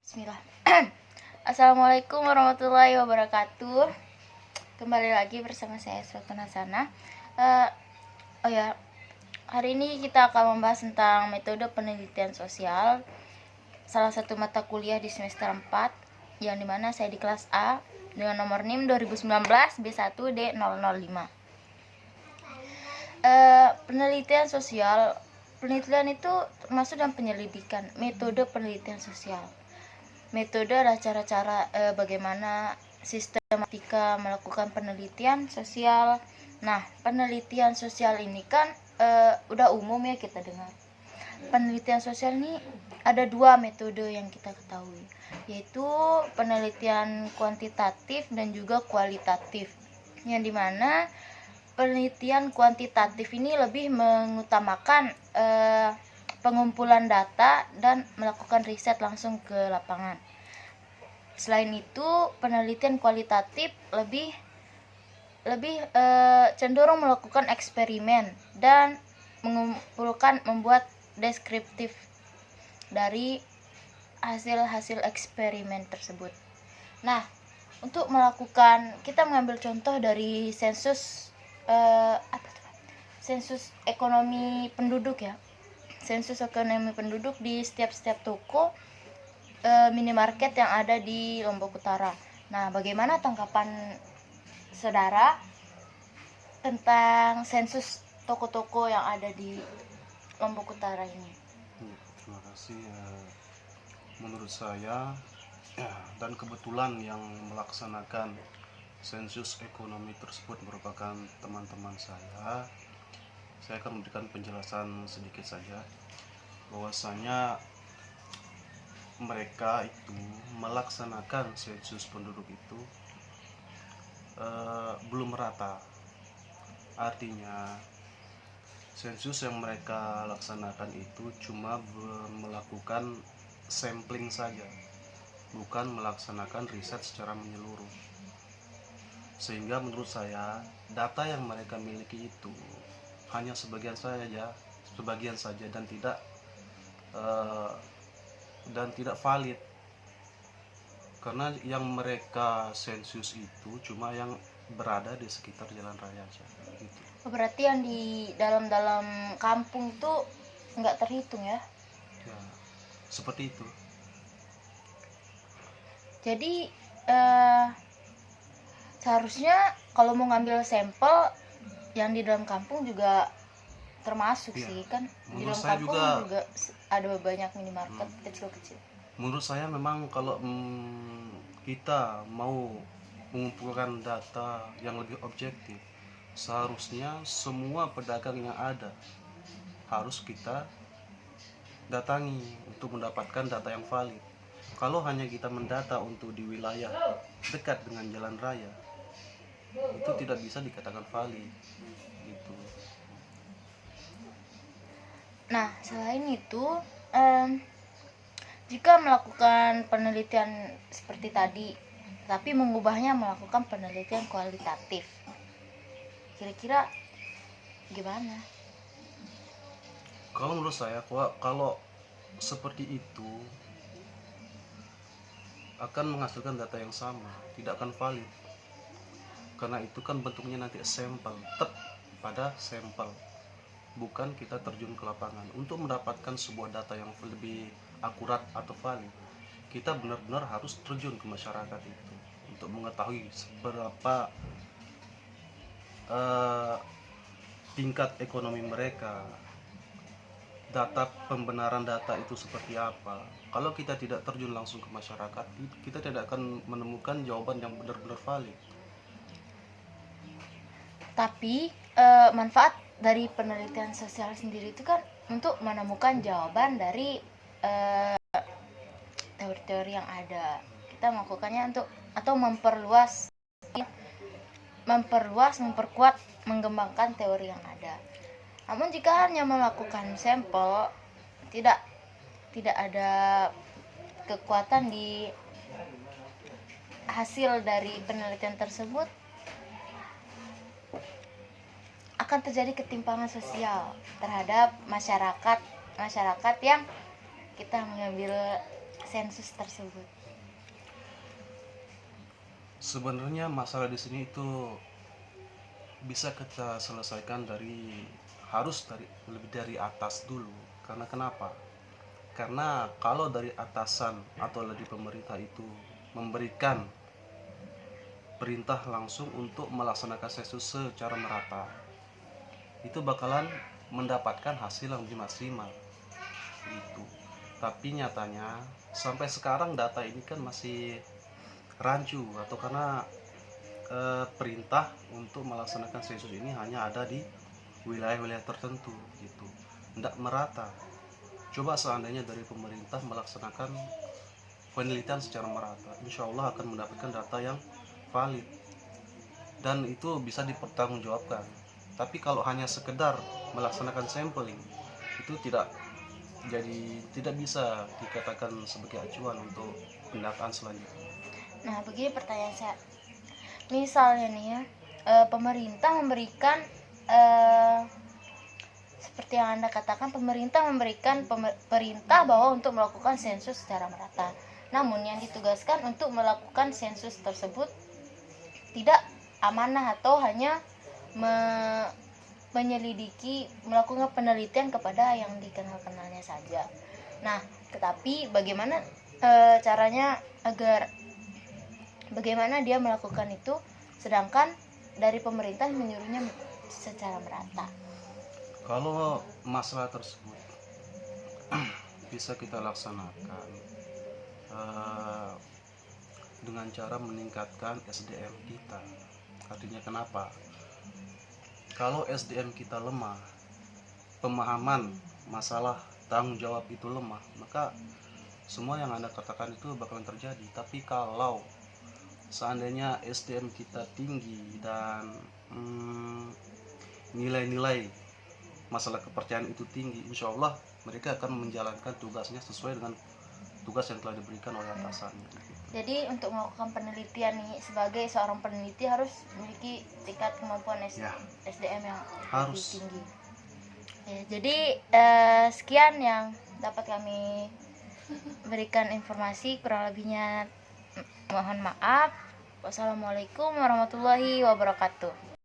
Bismillah. Assalamualaikum warahmatullahi wabarakatuh. Kembali lagi bersama saya Sultan Hasanah. Hari ini kita akan membahas tentang metode penelitian sosial, salah satu mata kuliah di semester 4, yang dimana saya di kelas A dengan nomor NIM 2019 B1D005. Penelitian sosial, penelitian itu termasuk dalam penyelidikan, metode penelitian sosial. Metode adalah cara-cara bagaimana sistematika melakukan penelitian sosial. Nah, penelitian sosial ini kan udah umum ya kita dengar. Penelitian sosial ini ada dua metode yang kita ketahui, yaitu penelitian kuantitatif dan juga kualitatif. Yang dimana penelitian kuantitatif ini lebih mengutamakan pengumpulan data dan melakukan riset langsung ke lapangan. Selain itu, penelitian kualitatif lebih cenderung melakukan eksperimen dan membuat deskriptif dari hasil-hasil eksperimen tersebut. Nah, untuk kita mengambil contoh dari sensus ekonomi penduduk ya. Sensus ekonomi penduduk di setiap toko minimarket yang ada di Lombok Utara. Nah, bagaimana tanggapan saudara tentang sensus toko-toko yang ada di Lombok Utara ini? Terima kasih. Menurut saya dan kebetulan yang melaksanakan sensus ekonomi tersebut merupakan teman-teman saya akan memberikan penjelasan sedikit saja bahwasanya mereka itu melaksanakan sensus penduduk itu belum merata. Artinya sensus yang mereka laksanakan itu cuma melakukan sampling saja, bukan melaksanakan riset secara menyeluruh. Sehingga menurut saya data yang mereka miliki itu hanya sebagian saja dan tidak valid, karena yang mereka sensus itu cuma yang berada di sekitar jalan raya aja gitu. Berarti yang di dalam kampung tuh nggak terhitung ya? Ya, seperti itu. Jadi seharusnya kalau mau ngambil sampel yang di dalam kampung juga termasuk ya, sih kan. Di dalam kampung juga ada banyak minimarket kecil-kecil. Menurut saya memang kalau kita mau mengumpulkan data yang lebih objektif, seharusnya semua pedagang yang ada harus kita datangi untuk mendapatkan data yang valid. Kalau hanya kita mendata untuk di wilayah dekat dengan jalan raya, itu tidak bisa dikatakan valid gitu. Nah, selain itu jika melakukan penelitian seperti tadi tapi mengubahnya melakukan penelitian kualitatif, kira-kira gimana? Kalau menurut saya, kalau seperti itu akan menghasilkan data yang sama, tidak akan valid, karena itu kan bentuknya nanti sampel, tetap pada sampel, bukan kita terjun ke lapangan. Untuk mendapatkan sebuah data yang lebih akurat atau valid, kita benar-benar harus terjun ke masyarakat itu untuk mengetahui seberapa tingkat ekonomi mereka, data pembenaran data itu seperti apa. Kalau kita tidak terjun langsung ke masyarakat, kita tidak akan menemukan jawaban yang benar-benar valid. Tapi manfaat dari penelitian sosial sendiri itu kan untuk menemukan jawaban dari teori-teori yang ada. Kita melakukannya atau memperkuat, mengembangkan teori yang ada. Namun jika hanya melakukan sampel, tidak ada kekuatan di hasil dari penelitian tersebut, akan terjadi ketimpangan sosial terhadap masyarakat yang kita mengambil sensus tersebut? Sebenarnya masalah di sini itu bisa kita selesaikan dari lebih dari atas dulu. Karena kenapa? Karena kalau dari atasan atau dari pemerintah itu memberikan perintah langsung untuk melaksanakan sensus secara merata, itu bakalan mendapatkan hasil yang lebih maksimal gitu. Tapi nyatanya sampai sekarang data ini kan masih rancu, atau karena perintah untuk melaksanakan sensus ini hanya ada di wilayah-wilayah tertentu gitu, tidak merata. Coba seandainya dari pemerintah melaksanakan penelitian secara merata, insya Allah akan mendapatkan data yang valid dan itu bisa dipertanggungjawabkan. Tapi kalau hanya sekedar melaksanakan sampling, itu tidak bisa dikatakan sebagai acuan untuk pendataan selanjutnya. Nah, begini pertanyaan saya. Misalnya nih ya, pemerintah memberikan seperti yang Anda katakan, pemerintah memberikan perintah bahwa untuk melakukan sensus secara merata. Namun yang ditugaskan untuk melakukan sensus tersebut tidak amanah atau hanya menyelidiki, melakukan penelitian kepada yang dikenal-kenalnya saja. Nah, tetapi bagaimana caranya agar bagaimana dia melakukan itu sedangkan dari pemerintah menyuruhnya secara merata? Kalau masalah tersebut bisa kita laksanakan dengan cara meningkatkan SDM kita. Artinya kenapa? Kalau SDM kita lemah, pemahaman masalah tanggung jawab itu lemah, maka semua yang Anda katakan itu bakalan terjadi. Tapi kalau seandainya SDM kita tinggi dan nilai-nilai masalah kepercayaan itu tinggi, insya Allah mereka akan menjalankan tugasnya sesuai dengan tugas yang telah diberikan oleh atasannya. Jadi untuk melakukan penelitian nih, sebagai seorang peneliti harus memiliki tingkat kemampuan SDM yang lebih tinggi. Ya, jadi sekian yang dapat kami berikan informasi, kurang lebihnya mohon maaf. Wassalamualaikum warahmatullahi wabarakatuh.